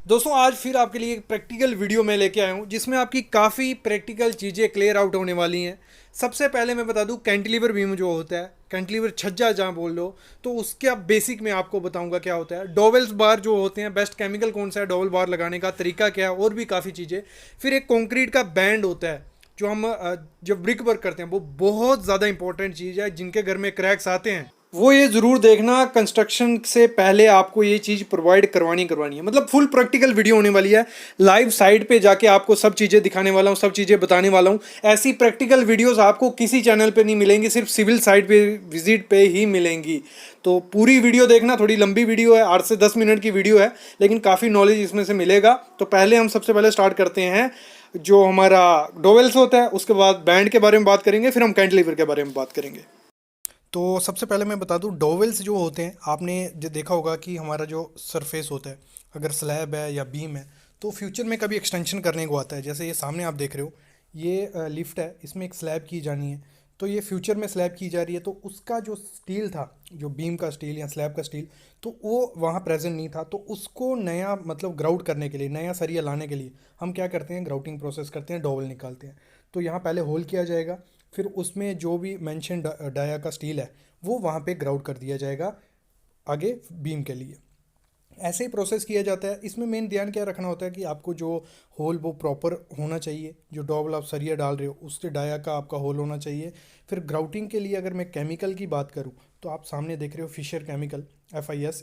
दोस्तों आज फिर आपके लिए एक प्रैक्टिकल वीडियो मैं लेके आया हूँ जिसमें आपकी काफ़ी प्रैक्टिकल चीज़ें क्लियर आउट होने वाली हैं। सबसे पहले मैं बता दूँ कैंटिलीवर बीम जो होता है, कैंटिलीवर छज्जा जहाँ बोल लो, तो उसका बेसिक मैं आपको बताऊंगा क्या होता है। डोवेल्स बार जो होते हैं, बेस्ट केमिकल कौन सा है डोवेल बार लगाने का तरीका क्या है, और भी काफ़ी चीज़ें। फिर एक कंक्रीट का बैंड होता है जो हम जब ब्रिक वर्क करते हैं, वो बहुत ज़्यादा इंपॉर्टेंट चीज़ है। जिनके घर में क्रैक्स आते हैं वो ये ज़रूर देखना, कंस्ट्रक्शन से पहले आपको ये चीज़ प्रोवाइड करवानी है। मतलब फुल प्रैक्टिकल वीडियो होने वाली है। लाइव साइट पे जाके आपको सब चीज़ें दिखाने वाला हूँ, सब चीज़ें बताने वाला हूँ। ऐसी प्रैक्टिकल वीडियोस आपको किसी चैनल पे नहीं मिलेंगी, सिर्फ सिविल साइट पे विजिट पे ही मिलेंगी। तो पूरी वीडियो देखना। थोड़ी लंबी वीडियो है, 8 से 10 मिनट की वीडियो है, लेकिन काफ़ी नॉलेज इसमें से मिलेगा। तो पहले हम सबसे पहले स्टार्ट करते हैं जो हमारा डोवेल्स होता है, उसके बाद बैंड के बारे में बात करेंगे, फिर हम कैंटिलीवर के बारे में बात करेंगे। तो सबसे पहले मैं बता दूं, डोवेल्स जो होते हैं, आपने जो देखा होगा कि हमारा जो सरफेस होता है, अगर स्लैब है या बीम है, तो फ्यूचर में कभी एक्सटेंशन करने को आता है। जैसे ये सामने आप देख रहे हो, ये लिफ्ट है, इसमें एक स्लैब की जानी है। तो ये फ्यूचर में स्लैब की जा रही है, तो उसका जो स्टील था, जो बीम का स्टील या स्लैब का स्टील, तो वो वहाँ प्रेजेंट नहीं था। तो उसको नया मतलब ग्राउट करने के लिए, नया सरिया लाने के लिए हम क्या करते हैं, ग्राउटिंग प्रोसेस करते हैं, डोवेल निकालते हैं। तो यहाँ पहले होल किया जाएगा, फिर उसमें जो भी मेंशन डाया का स्टील है वो वहाँ पे ग्राउट कर दिया जाएगा आगे बीम के लिए। ऐसे ही प्रोसेस किया जाता है। इसमें मेन ध्यान क्या रखना होता है कि आपको जो होल वो प्रॉपर होना चाहिए। जो डॉबल आप सरिया डाल रहे हो उसके डाया का आपका होल होना चाहिए। फिर ग्राउटिंग के लिए अगर मैं केमिकल की बात करूँ, तो आप सामने देख रहे हो फिशर केमिकल, FIS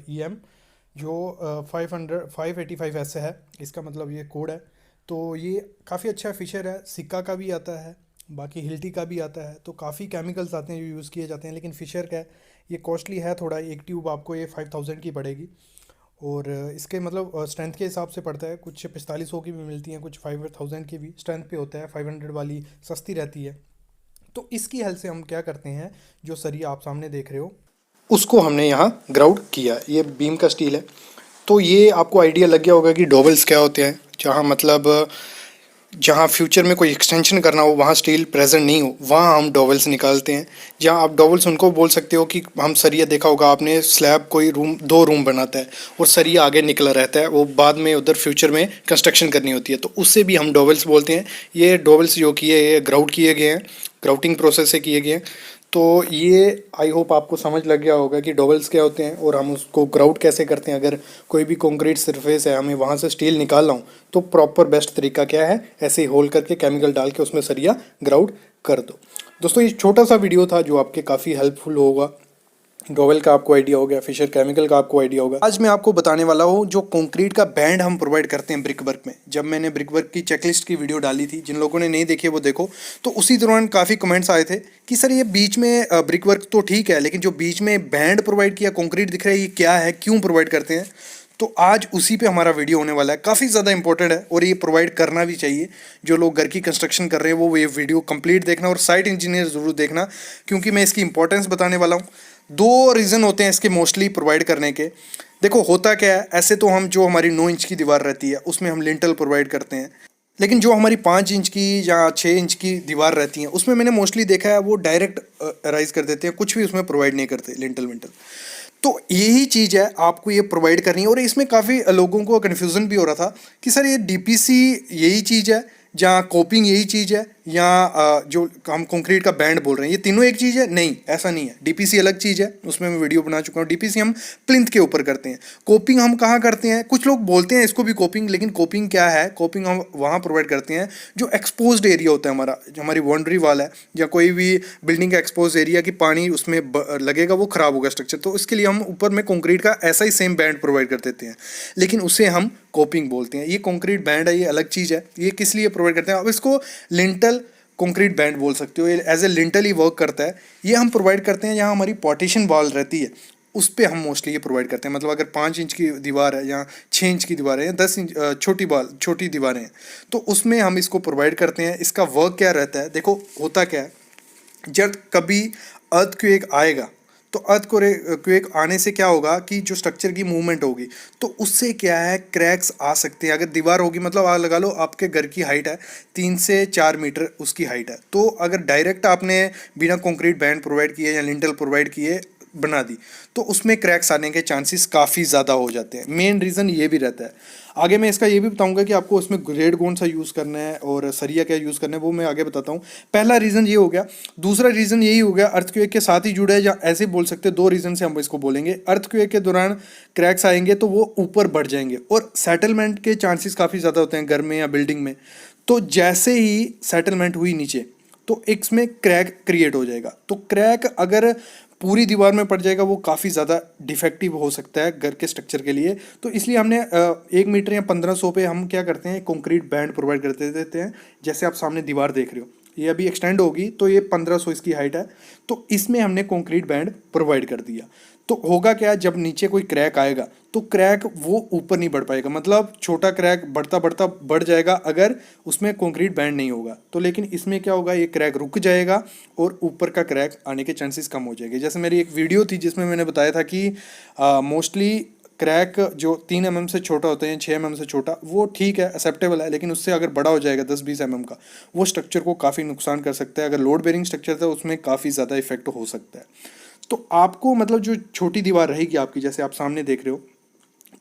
EM, जो 585 ऐसे है, इसका मतलब ये कोड है। तो ये काफ़ी अच्छा फीचर है। सिक्का का भी आता है, बाकी हिल्टी का भी आता है। तो काफ़ी केमिकल्स आते हैं जो यूज़ किए जाते हैं, लेकिन फिशर का है, ये कॉस्टली है थोड़ा। एक ट्यूब आपको ये 5000 की पड़ेगी। और इसके मतलब स्ट्रेंथ के हिसाब से पड़ता है, कुछ 4500 की भी मिलती हैं, कुछ 5000 की भी स्ट्रेंथ पे होता है। 500 वाली सस्ती रहती है। तो इसकी हेल्प से हम क्या करते हैं, जो सरिया आप सामने देख रहे हो उसको हमने यहाँ ग्राउट किया। ये बीम का स्टील है। तो ये आपको आइडिया लग गया होगा कि डोबल्स क्या होते हैं। जहाँ मतलब जहाँ फ्यूचर में कोई एक्सटेंशन करना हो, वहाँ स्टील प्रेजेंट नहीं हो, वहाँ हम डोवेल्स निकालते हैं। जहाँ आप डोवेल्स उनको बोल सकते हो कि हम सरिया, देखा होगा आपने, स्लैब कोई रूम 2 रूम बनाता है और सरिया आगे निकला रहता है, वो बाद में उधर फ्यूचर में कंस्ट्रक्शन करनी होती है, तो उससे भी हम डोवेल्स बोलते हैं। ये डोवेल्स जो किए, ये ग्राउट किए गए हैं, ग्राउटिंग प्रोसेस से किए गए हैं। तो ये आई होप आपको समझ लग गया होगा कि डोवेल्स क्या होते हैं और हम उसको ग्राउट कैसे करते हैं। अगर कोई भी कंक्रीट सरफेस है, हमें वहाँ से स्टील निकालना हो, तो प्रॉपर बेस्ट तरीका क्या है, ऐसे ही होल करके केमिकल डाल के उसमें सरिया ग्राउट कर दो। दोस्तों ये छोटा सा वीडियो था जो आपके काफ़ी हेल्पफुल होगा। डोवेल का आपको आइडिया हो गया, फिशर केमिकल का आपको आइडिया होगा। आज मैं आपको बताने वाला हूँ जो कंक्रीट का बैंड हम प्रोवाइड करते हैं ब्रिक वर्क में। जब मैंने ब्रिक वर्क की चेकलिस्ट की वीडियो डाली थी, जिन लोगों ने नहीं देखी वो देखो, तो उसी दौरान काफ़ी कमेंट्स आए थे कि सर ये बीच में ब्रिक वर्क तो ठीक है, लेकिन जो बीच में बैंड प्रोवाइड किया कंक्रीट दिख रहा है, ये क्या है, क्यों प्रोवाइड करते हैं। तो आज उसी पे हमारा वीडियो होने वाला है। काफ़ी ज़्यादा इंपॉर्टेंट है और ये प्रोवाइड करना भी चाहिए। जो लोग घर की कंस्ट्रक्शन कर रहे हैं वो ये वीडियो कंप्लीट देखना, और साइट इंजीनियर ज़रूर देखना, क्योंकि मैं इसकी इंपॉर्टेंस बताने वाला हूँ। 2 रीज़न होते हैं इसके मोस्टली प्रोवाइड करने के। देखो होता क्या है, ऐसे तो हम जो हमारी 9 इंच की दीवार रहती है उसमें हम लिंटल प्रोवाइड करते हैं, लेकिन जो हमारी 5 इंच की या 6 इंच की दीवार रहती है उसमें मैंने मोस्टली देखा है वो डायरेक्ट राइज कर देते हैं, कुछ भी उसमें प्रोवाइड नहीं करते लिंटल विंटल। तो यही चीज़ है, आपको ये प्रोवाइड करनी है। और इसमें काफ़ी लोगों को कन्फ्यूज़न भी हो रहा था कि सर ये DPC यही चीज़ है, या कोपिंग यही चीज़ है, या जो हम कंक्रीट का बैंड बोल रहे हैं ये तीनों एक चीज़ है। नहीं, ऐसा नहीं है। DPC अलग चीज़ है, उसमें मैं वीडियो बना चुका हूँ। DPC हम प्लिंथ के ऊपर करते हैं। कोपिंग हम कहाँ करते हैं, कुछ लोग बोलते हैं इसको भी कोपिंग, लेकिन कोपिंग क्या है, कोपिंग हम वहाँ प्रोवाइड करते हैं जो एक्सपोज्ड एरिया होता है हमारा, जो हमारी बाउंड्री वाल है या कोई भी बिल्डिंग का एक्सपोज एरिया कि पानी उसमें लगेगा, वो ख़राब होगा स्ट्रक्चर, तो इसके लिए हम ऊपर में कंक्रीट का ऐसा ही सेम बैंड प्रोवाइड कर देते हैं, लेकिन उसे हम कोपिंग बोलते हैं। ये कंक्रीट बैंड है, ये अलग चीज़ है। ये किस लिए प्रोवाइड करते हैं, अब इसको लिंटल कंक्रीट बैंड बोल सकते हो, ये एज ए लिंटल ही वर्क करता है। ये हम प्रोवाइड करते हैं जहाँ हमारी पार्टीशन वॉल रहती है, उस पर हम मोस्टली ये प्रोवाइड करते हैं। मतलब अगर 5 इंच की दीवार है या 6 इंच की दीवार है या 10 इंच छोटी दीवारें हैं, तो उसमें हम इसको प्रोवाइड करते हैं। इसका वर्क क्या रहता है, देखो होता क्या है, जब कभी अर्थक्वेक आएगा, तो अर्थक्वेक आने से क्या होगा कि जो स्ट्रक्चर की मूवमेंट होगी, तो उससे क्या है, क्रैक्स आ सकते हैं। अगर दीवार होगी, मतलब आप लगा लो आपके घर की हाइट है 3 से 4 मीटर उसकी हाइट है, तो अगर डायरेक्ट आपने बिना कंक्रीट बैंड प्रोवाइड किए या लिंटल प्रोवाइड किए बना दी तो उसमें क्रैक्स आने के चांसेस काफ़ी ज़्यादा हो जाते हैं। मेन रीज़न ये भी रहता है। आगे मैं इसका ये भी बताऊंगा कि आपको उसमें ग्रेड कौन सा यूज़ करना है और सरिया क्या यूज़ करना है, वो मैं आगे बताता हूँ। पहला रीज़न ये हो गया। दूसरा रीज़न यही हो गया, अर्थक्वेक के साथ ही जुड़ा है, या ऐसे बोल सकते हैं, दो रीज़न से हम इसको बोलेंगे। अर्थक्वेक के दौरान क्रैक्स आएंगे तो वो ऊपर बढ़ जाएंगे और सेटलमेंट के चांसेस काफ़ी ज़्यादा होते हैं घर में या बिल्डिंग में। तो जैसे ही सेटलमेंट हुई नीचे तो इसमें क्रैक क्रिएट हो जाएगा। तो क्रैक अगर पूरी दीवार में पड़ जाएगा वो काफ़ी ज़्यादा डिफेक्टिव हो सकता है घर के स्ट्रक्चर के लिए। तो इसलिए हमने 1 मीटर या 1500 पे हम क्या करते हैं, कंक्रीट बैंड प्रोवाइड करते देते हैं। जैसे आप सामने दीवार देख रहे हो, ये अभी एक्सटेंड होगी तो ये 1500 इसकी हाइट है, तो इसमें हमने कंक्रीट बैंड प्रोवाइड कर दिया। तो होगा क्या, जब नीचे कोई क्रैक आएगा तो क्रैक वो ऊपर नहीं बढ़ पाएगा, मतलब छोटा क्रैक बढ़ता बढ़ता बढ़ जाएगा अगर उसमें कंक्रीट बैंड नहीं होगा। तो लेकिन इसमें क्या होगा, ये क्रैक रुक जाएगा और ऊपर का क्रैक आने के चांसेस कम हो जाएंगे। जैसे मेरी एक वीडियो थी जिसमें मैंने बताया था कि मोस्टली क्रैक जो 3 mm से छोटा होता है या 6 mm से छोटा, वो ठीक है, एक्सेप्टेबल है। लेकिन उससे अगर बड़ा हो जाएगा 10-20 mm का, वो स्ट्रक्चर को काफ़ी नुकसान कर सकता है। अगर लोड बेरिंग स्ट्रक्चर था उसमें काफ़ी ज़्यादा इफेक्ट हो सकता है। तो आपको मतलब जो छोटी दीवार रहेगी आपकी, जैसे आप सामने देख रहे हो,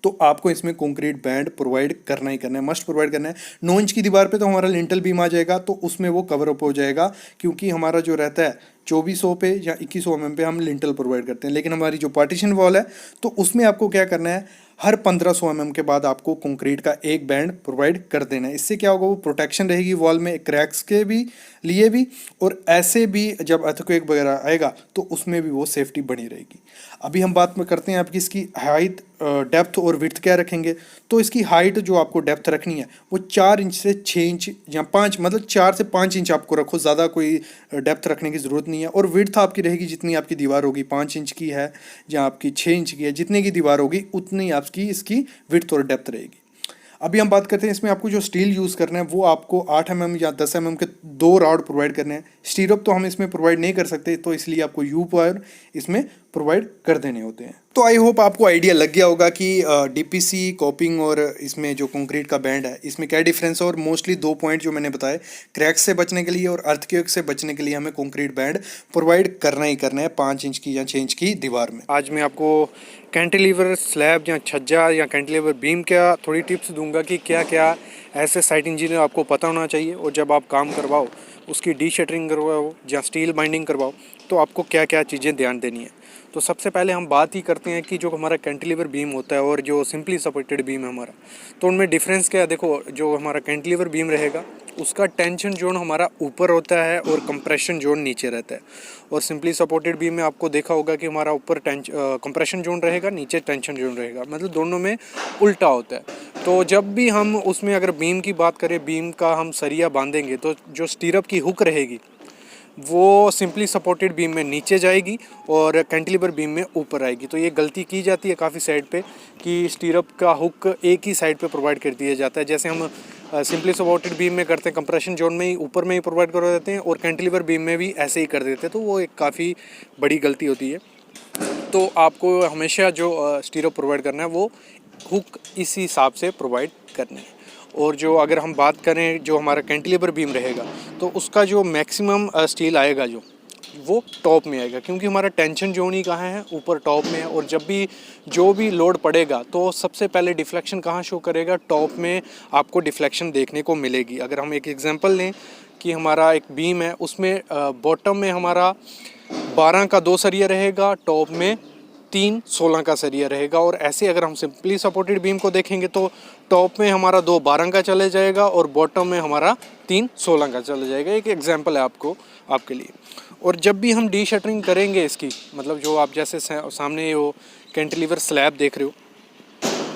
तो आपको इसमें कंक्रीट बैंड प्रोवाइड करना ही करना है, मस्ट प्रोवाइड करना है। 9 इंच की दीवार पे तो हमारा लिंटल बीम आ जाएगा तो उसमें वो कवर अप हो जाएगा, क्योंकि हमारा जो रहता है 2400 पे या 2100 mm पे हम लिंटल प्रोवाइड करते हैं। लेकिन हमारी जो पार्टीशन वॉल है तो उसमें आपको क्या करना है, हर 1500 mm के बाद आपको कंक्रीट का एक बैंड प्रोवाइड कर देना है। इससे क्या होगा, वो प्रोटेक्शन रहेगी वॉल में क्रैक्स के भी लिए भी, और ऐसे भी जब अर्थक्वेक वगैरह आएगा तो उसमें भी वो सेफ्टी बनी रहेगी। अभी हम बात में करते हैं आपकी इसकी हाइट, डेप्थ और विड्थ क्या रखेंगे। तो इसकी हाइट जो आपको डेप्थ रखनी है वो 4 इंच से 6 इंच या 5, मतलब 4 से 5 इंच आपको रखो, ज़्यादा कोई डेप्थ रखने की ज़रूरत नहीं है। और विड्थ आपकी रहेगी, जितनी आपकी दीवार होगी, 5 इंच की है या आपकी 6 इंच की है, जितने की दीवार होगी उतनी आपकी इसकी विड्थ और डेप्थ रहेगी। अभी हम बात करते हैं इसमें आपको जो स्टील यूज़ करना है, वो आपको 8 mm या 10 mm के 2 रॉड प्रोवाइड करने हैं। स्टीरअप तो हम इसमें प्रोवाइड नहीं कर सकते, तो इसलिए आपको यू पावर इसमें प्रोवाइड कर देने होते हैं। तो आई होप आपको आइडिया लग गया होगा कि डीपीसी, कॉपिंग और इसमें जो कंक्रीट का बैंड है इसमें क्या डिफरेंस है। और मोस्टली 2 पॉइंट जो मैंने बताए, क्रैक्स से बचने के लिए और अर्थक्वेक से बचने के लिए हमें कंक्रीट बैंड प्रोवाइड करना ही करना है 5 इंच की या 6 इंच की दीवार में। आज मैं आपको कैंटिलीवर स्लैब या छज्जा या कैंटिलीवर बीम का थोड़ी टिप्स दूंगा कि क्या क्या ऐसे साइट इंजीनियर आपको पता होना चाहिए, और जब आप काम करवाओ, उसकी डी शटरिंग करवाओ या स्टील बाइंडिंग करवाओ, तो आपको क्या क्या चीज़ें ध्यान देनी है। तो सबसे पहले हम बात ही करते हैं कि जो हमारा कैंटिलीवर बीम होता है और जो सिंपली सपोर्टेड बीम है हमारा, तो उनमें डिफरेंस क्या है। देखो, जो हमारा कैंटिलीवर बीम रहेगा उसका टेंशन जोन हमारा ऊपर होता है और कंप्रेशन जोन नीचे रहता है। और सिंपली सपोर्टेड बीम में आपको देखा होगा कि हमारा ऊपर कंप्रेशन जोन रहेगा, नीचे टेंशन जोन रहेगा, मतलब दोनों में उल्टा होता है। तो जब भी हम उसमें अगर बीम की बात करें, बीम का हम सरिया बांधेंगे तो जो स्टीरअप की हुक रहेगी वो सिंपली सपोर्टेड बीम में नीचे जाएगी और कैंटिलीवर बीम में ऊपर आएगी। तो ये गलती की जाती है काफ़ी साइड पे कि स्टीरअप का हुक एक ही साइड पे प्रोवाइड कर दिया जाता है। जैसे हम सिंपली सपोर्टेड बीम में करते हैं, कंप्रेशन जोन में ही ऊपर में ही प्रोवाइड करवा देते हैं, और कैंटिलीवर बीम में भी ऐसे ही कर देते हैं। तो वो एक काफ़ी बड़ी गलती होती है। तो आपको हमेशा जो स्टीरअप प्रोवाइड करना है वो हुक इसी हिसाब से प्रोवाइड करनी है। और जो अगर हम बात करें जो हमारा कैंटिलीवर बीम रहेगा, तो उसका जो मैक्सिमम स्टील आएगा जो वो टॉप में आएगा, क्योंकि हमारा टेंशन जोन ही कहाँ है, ऊपर टॉप में है। और जब भी जो भी लोड पड़ेगा तो सबसे पहले डिफ्लेक्शन कहाँ शो करेगा, टॉप में आपको डिफ्लेक्शन देखने को मिलेगी। अगर हम एक एग्जांपल लें कि हमारा एक बीम है, उसमें बॉटम में हमारा 12 का 2 सरिया रहेगा, टॉप में 3 16 का सरिया रहेगा। और ऐसे अगर हम सिंपली सपोर्टेड बीम को देखेंगे तो टॉप में हमारा 2 12 का चले जाएगा और बॉटम में हमारा 3 16 का चले जाएगा। एक एग्जांपल है आपके लिए। और जब भी हम डी शटरिंग करेंगे इसकी, मतलब जो आप जैसे सामने वो कैंटिलीवर स्लैब देख रहे हो,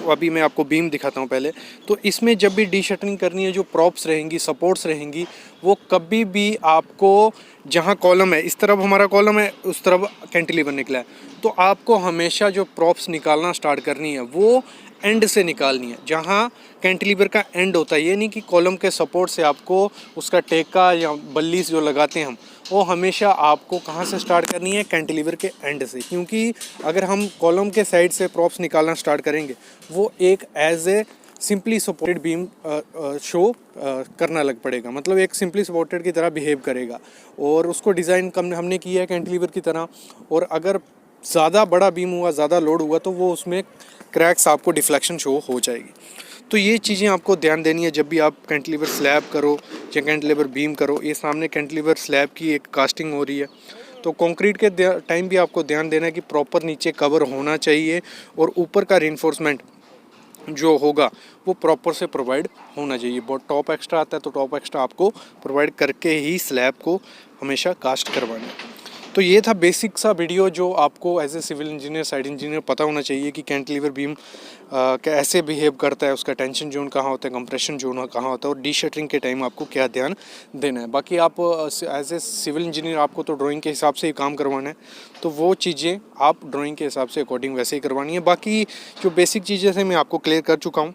अभी मैं आपको बीम दिखाता हूँ पहले। तो इसमें जब भी डी शटरिंग करनी है, जो प्रॉप्स रहेंगी, सपोर्ट्स रहेंगी, वो कभी भी आपको, जहाँ कॉलम है, इस तरफ हमारा कॉलम है, उस तरफ कैंटिलीवर निकला है, तो आपको हमेशा जो प्रॉप्स निकालना स्टार्ट करनी है वो एंड से निकालनी है, जहाँ कैंटिलीवर का एंड होता है। ये नहीं कि कॉलम के सपोर्ट से आपको उसका टेका या बल्ली जो लगाते हैं हम, वो हमेशा आपको कहाँ से स्टार्ट करनी है, कैंटिलीवर के एंड से। क्योंकि अगर हम कॉलम के साइड से प्रॉप्स निकालना स्टार्ट करेंगे, वो एक as a simply supported beam show करना लग पड़ेगा, मतलब एक सिंपली सपोर्टेड की तरह बिहेव करेगा। और उसको डिज़ाइन हमने किया है कैंटिलीवर की तरह। और अगर ज़्यादा बड़ा बीम हुआ, ज़्यादा लोड हुआ तो वो उसमें क्रैक्स आपको डिफ्लेक्शन शो हो जाएगी। तो ये चीज़ें आपको ध्यान देनी है जब भी आप कैंटिलीवर स्लैब करो या कैंटिलीवर बीम करो। ये सामने कैंटिलीवर स्लैब की एक कास्टिंग हो रही है, तो कंक्रीट के टाइम भी आपको ध्यान देना है कि प्रॉपर नीचे कवर होना चाहिए और ऊपर का रिइंफोर्समेंट जो होगा वो प्रॉपर से प्रोवाइड होना चाहिए। बहुत टॉप एक्स्ट्रा आता है तो टॉप एक्स्ट्रा आपको प्रोवाइड करके ही स्लैब को हमेशा कास्ट करवाना है। तो ये था बेसिक सा वीडियो जो आपको as a civil engineer, site engineer पता होना चाहिए कि कैंटिलीवर बीम कैसे बिहेव करता है, उसका टेंशन जोन कहाँ होता है, कंप्रेशन जोन कहाँ होता है और डी शटरिंग के टाइम आपको क्या ध्यान देना है। बाकी आप एज ए सिविल इंजीनियर आपको तो ड्राइंग के हिसाब से ही काम करवाना है, तो वो चीज़ें आप ड्राइंग के हिसाब से अकॉर्डिंग वैसे ही करवानी है। बाकी जो बेसिक चीज़ें थे मैं आपको क्लियर कर चुका हूँ।